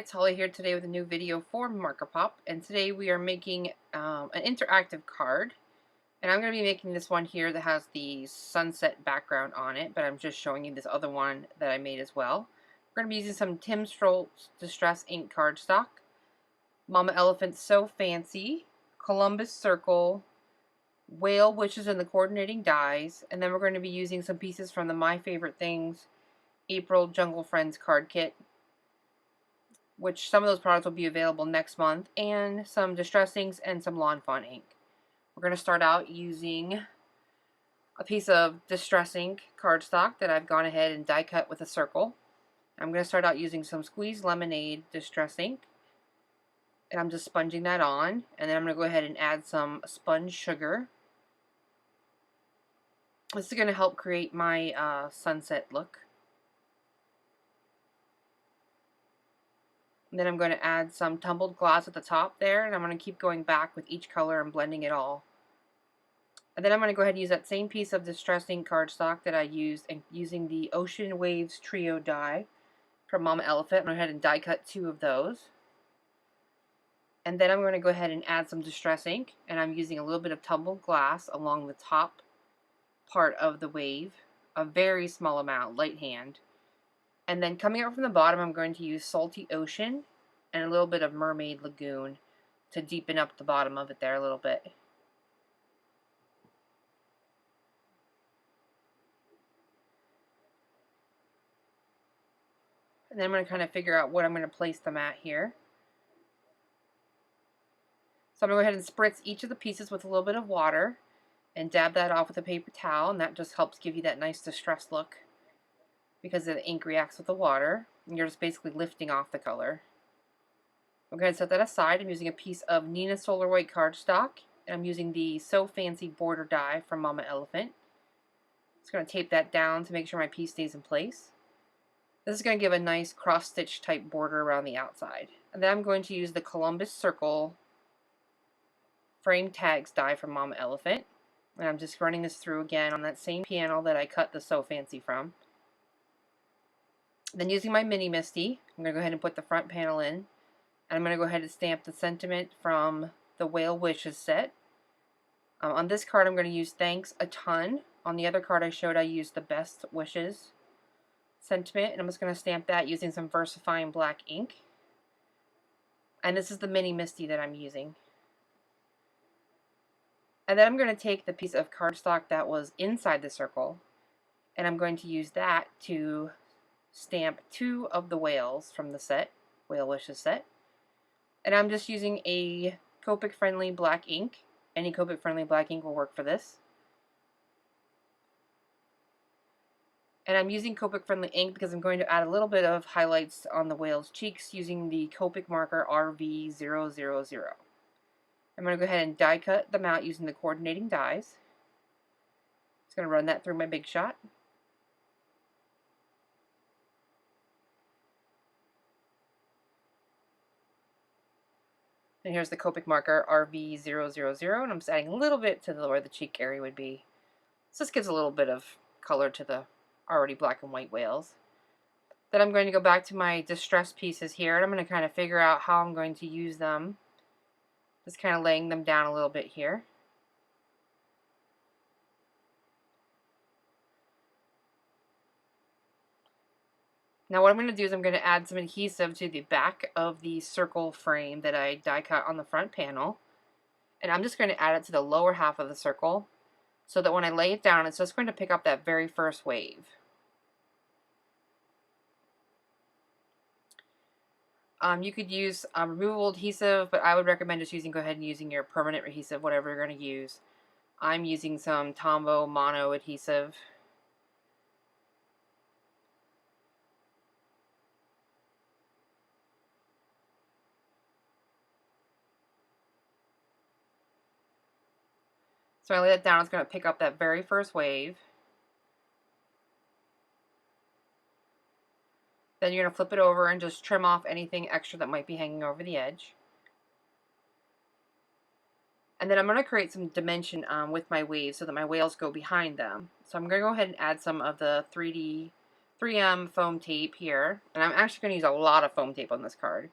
it's Holly here today with a new video for Marker Pop, and today we are making an interactive card, and I'm going to be making this one here that has the sunset background on it, but I'm just showing you this other one that I made as well. We're going to be using some Tim Stoltz Distress Ink cardstock, Mama Elephant So Fancy, Columbus Circle, Whale Wishes and the coordinating dies, and then we're going to be using some pieces from the My Favorite Things April Jungle Friends card kit, which some of those products will be available next month, and some Distress Inks and some Lawn Fawn ink. We're going to start out using a piece of Distress Ink cardstock that I've gone ahead and die cut with a circle. I'm going to start out using some Squeezed Lemonade Distress Ink, and I'm just sponging that on, and then I'm going to go ahead and add some sponge sugar. This is going to help create my sunset look. And then I'm going to add some tumbled glass at the top there, and I'm going to keep going back with each color and blending it all. And then I'm going to go ahead and use that same piece of Distress Ink cardstock that I used, and using the Ocean Waves Trio die from Mama Elephant. I'm going to go ahead and die cut 2 of those. And then I'm going to go ahead and add some Distress Ink, and I'm using a little bit of tumbled glass along the top part of the wave, a very small amount, light hand. And then coming out from the bottom, I'm going to use Salty Ocean and a little bit of Mermaid Lagoon to deepen up the bottom of it there a little bit. And then I'm going to kind of figure out what I'm going to place them at here. So I'm going to go ahead and spritz each of the pieces with a little bit of water and dab that off with a paper towel, and that just helps give you that nice distressed look because the ink reacts with the water, and you're just basically lifting off the color. I'm going to set that aside. I'm using a piece of Nina Solar White cardstock, and I'm using the So Fancy border die from Mama Elephant. Just going to tape that down to make sure my piece stays in place. This is going to give a nice cross-stitch type border around the outside. And then I'm going to use the Columbus Circle frame tags die from Mama Elephant, and I'm just running this through again on that same panel that I cut the So Fancy from. Then using my Mini Misty, I'm going to go ahead and put the front panel in. And I'm going to go ahead and stamp the sentiment from the Whale Wishes set. On this card I'm going to use Thanks a Ton. On the other card I showed I used the Best Wishes sentiment. And I'm just going to stamp that using some VersaFine black ink. And this is the Mini Misty that I'm using. And then I'm going to take the piece of cardstock that was inside the circle, and I'm going to use that to stamp 2 of the whales from the set, Whale Wishes set. And I'm just using a Copic friendly black ink. Any Copic friendly black ink will work for this. And I'm using Copic friendly ink because I'm going to add a little bit of highlights on the whale's cheeks using the Copic marker RV000. I'm going to go ahead and die cut them out using the coordinating dies. Just going to run that through my Big Shot. And here's the Copic marker RV000, and I'm just adding a little bit to where the cheek area would be. So this gives a little bit of color to the already black and white whales. Then I'm going to go back to my distress pieces here, and I'm going to kind of figure out how I'm going to use them. Just kind of laying them down a little bit here. Now what I'm going to do is I'm going to add some adhesive to the back of the circle frame that I die cut on the front panel. And I'm just going to add it to the lower half of the circle so that when I lay it down, it's just going to pick up that very first wave. You could use removable adhesive, but I would recommend just go ahead and using your permanent adhesive, whatever you're going to use. I'm using some Tombow mono adhesive. So when I lay that down, it's going to pick up that very first wave. Then you're going to flip it over and just trim off anything extra that might be hanging over the edge. And then I'm going to create some dimension with my waves so that my whales go behind them. So I'm going to go ahead and add some of the 3D 3M foam tape here, and I'm actually going to use a lot of foam tape on this card.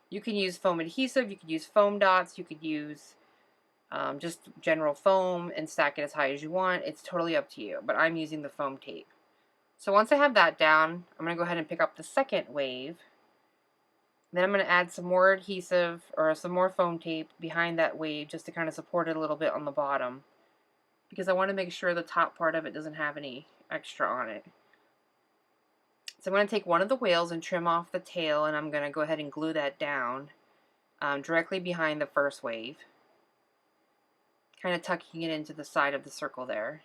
You can use foam adhesive, you could use foam dots, you could use just general foam and stack it as high as you want. It's totally up to you, but I'm using the foam tape. So once I have that down, I'm going to go ahead and pick up the second wave. Then I'm going to add some more adhesive or some more foam tape behind that wave just to kind of support it a little bit on the bottom, because I want to make sure the top part of it doesn't have any extra on it. So I'm going to take one of the whales and trim off the tail, and I'm going to go ahead and glue that down directly behind the first wave, kind of tucking it into the side of the circle there.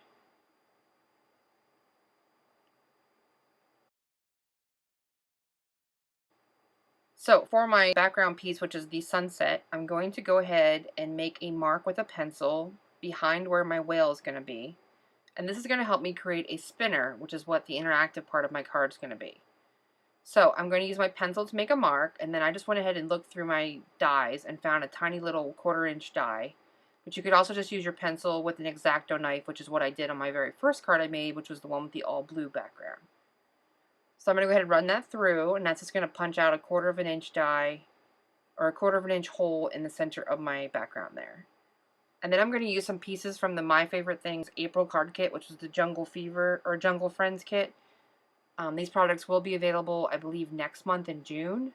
So for my background piece, which is the sunset, I'm going to go ahead and make a mark with a pencil behind where my whale is going to be. And this is going to help me create a spinner, which is what the interactive part of my card is going to be. So I'm going to use my pencil to make a mark, and then I just went ahead and looked through my dies and found a tiny little 1/4-inch die. But you could also just use your pencil with an X-Acto knife, which is what I did on my very first card I made, which was the one with the all blue background. So I'm going to go ahead and run that through, and that's just going to punch out a 1/4-inch die, or a 1/4-inch hole in the center of my background there. And then I'm going to use some pieces from the My Favorite Things April card kit, which is the Jungle Fever or Jungle Friends kit. These products will be available, I believe, next month in June.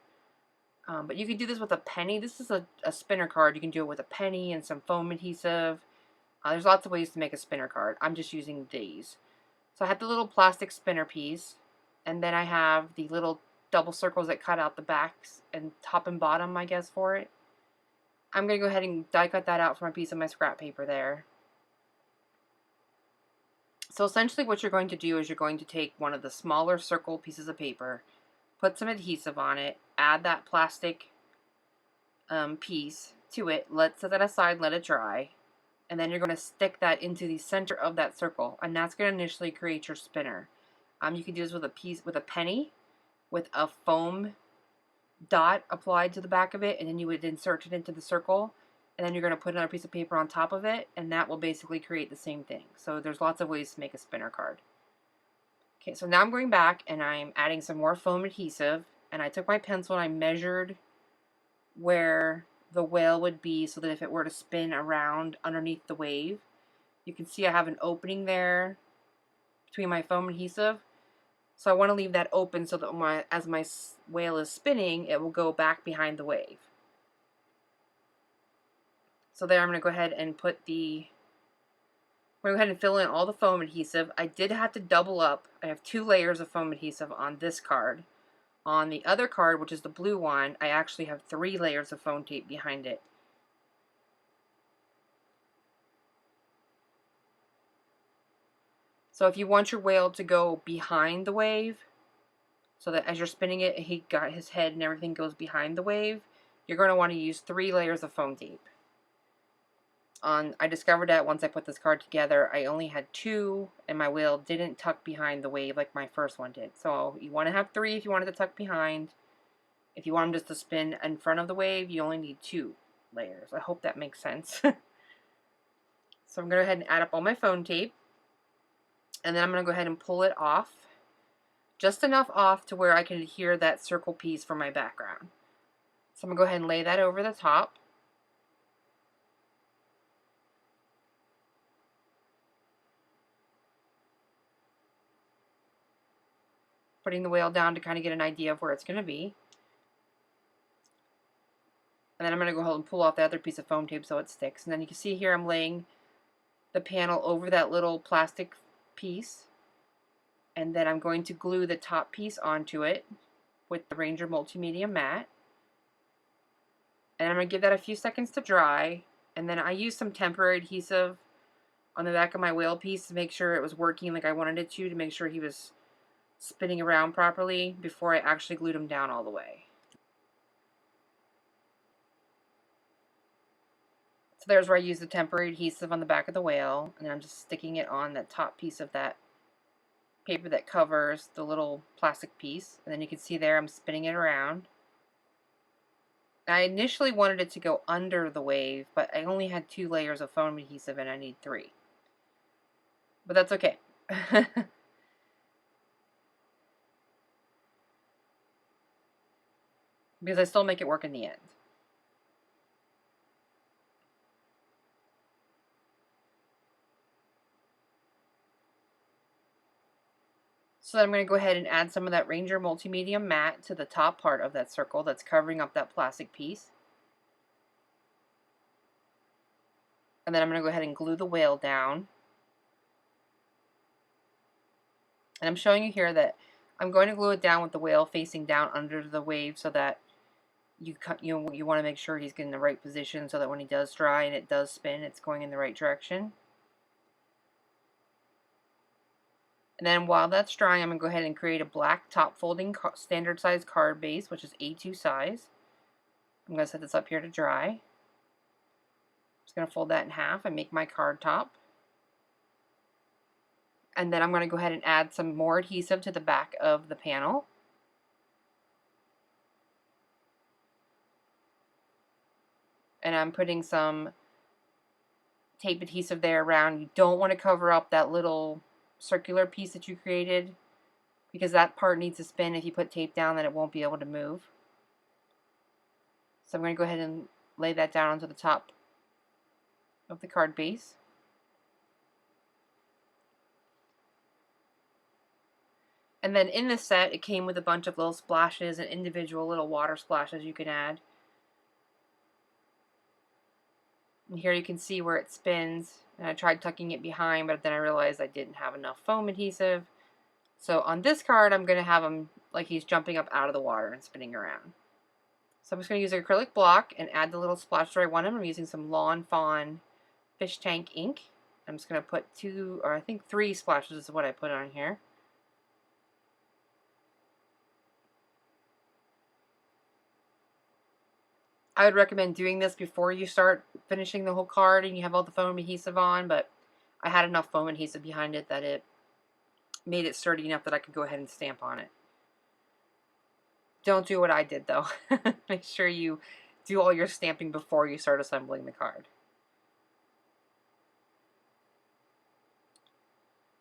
But you can do this with a penny. This is a spinner card. You can do it with a penny and some foam adhesive. There's lots of ways to make a spinner card. I'm just using these. So I have the little plastic spinner piece, and then I have the little double circles that cut out the backs and top and bottom, I guess, for it. I'm going to go ahead and die cut that out from a piece of my scrap paper there. So essentially what you're going to do is you're going to take one of the smaller circle pieces of paper, put some adhesive on it, add that plastic piece to it, set that aside, let it dry, and then you're going to stick that into the center of that circle, and that's going to initially create your spinner. You can do this with a penny, with a foam dot applied to the back of it, and then you would insert it into the circle, and then you're going to put another piece of paper on top of it, and that will basically create the same thing. So there's lots of ways to make a spinner card. Okay, so now I'm going back and I'm adding some more foam adhesive, and I took my pencil and I measured where the whale would be so that if it were to spin around underneath the wave, you can see I have an opening there between my foam adhesive. So I want to leave that open so that as my whale is spinning, it will go back behind the wave. So there I'm going to go ahead and fill in all the foam adhesive. I did have to double up. I have 2 layers of foam adhesive on this card. On the other card, which is the blue one, I actually have 3 layers of foam tape behind it. So if you want your whale to go behind the wave, so that as you're spinning it, he got his head and everything goes behind the wave, you're going to want to use 3 layers of foam tape. I discovered that once I put this card together, I only had 2, and my whale didn't tuck behind the wave like my first one did. So you want to have 3 if you want it to tuck behind. If you want them just to spin in front of the wave, you only need 2 layers. I hope that makes sense. So I'm going to go ahead and add up all my foam tape, and then I'm going to go ahead and pull it off. Just enough off to where I can adhere that circle piece for my background. So I'm going to go ahead and lay that over the top. Putting the whale down to kind of get an idea of where it's going to be. And then I'm going to go ahead and pull off the other piece of foam tape so it sticks. And then you can see here I'm laying the panel over that little plastic piece. And then I'm going to glue the top piece onto it with the Ranger Multimedia Matte. And I'm going to give that a few seconds to dry. And then I used some temporary adhesive on the back of my whale piece to make sure it was working like I wanted it to make sure he was spinning around properly before I actually glued him down all the way. So there's where I used the temporary adhesive on the back of the whale, and then I'm just sticking it on the top piece of that paper that covers the little plastic piece. And then you can see there I'm spinning it around. I initially wanted it to go under the wave, but I only had 2 layers of foam adhesive and I need 3. But that's okay. because I still make it work in the end. So I'm going to go ahead and add some of that Ranger Multimedia matte to the top part of that circle that's covering up that plastic piece. And then I'm going to go ahead and glue the whale down. And I'm showing you here that I'm going to glue it down with the whale facing down under the wave so that you want to make sure he's getting the right position so that when he does dry and it does spin, it's going in the right direction. And then while that's drying, I'm going to go ahead and create a black top folding standard size card base, which is A2 size. I'm going to set this up here to dry. I'm just going to fold that in half and make my card top. And then I'm going to go ahead and add some more adhesive to the back of the panel. And I'm putting some tape adhesive there around. You don't want to cover up that little circular piece that you created because that part needs to spin. If you put tape down, then it won't be able to move. So I'm going to go ahead and lay that down onto the top of the card base. And then in this set, it came with a bunch of little splashes and individual little water splashes you can add. And here you can see where it spins. And I tried tucking it behind, but then I realized I didn't have enough foam adhesive. So on this card, I'm going to have him like he's jumping up out of the water and spinning around. So I'm just going to use an acrylic block and add the little splash where I want him. I'm using some Lawn Fawn fish tank ink. I'm just going to put 2, or I think 3 splashes is what I put on here. I would recommend doing this before you start finishing the whole card and you have all the foam adhesive on, but I had enough foam adhesive behind it that it made it sturdy enough that I could go ahead and stamp on it. Don't do what I did though. Make sure you do all your stamping before you start assembling the card.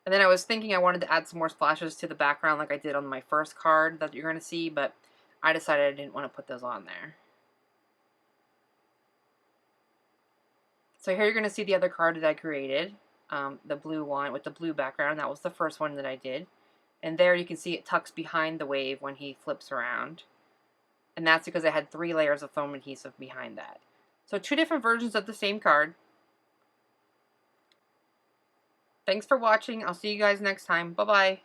And then I was thinking I wanted to add some more splashes to the background like I did on my first card that you're going to see, but I decided I didn't want to put those on there. So here you're going to see the other card that I created, the blue one with the blue background. That was the first one that I did. And there you can see it tucks behind the wave when he flips around. And that's because I had 3 layers of foam adhesive behind that. So 2 different versions of the same card. Thanks for watching. I'll see you guys next time. Bye-bye.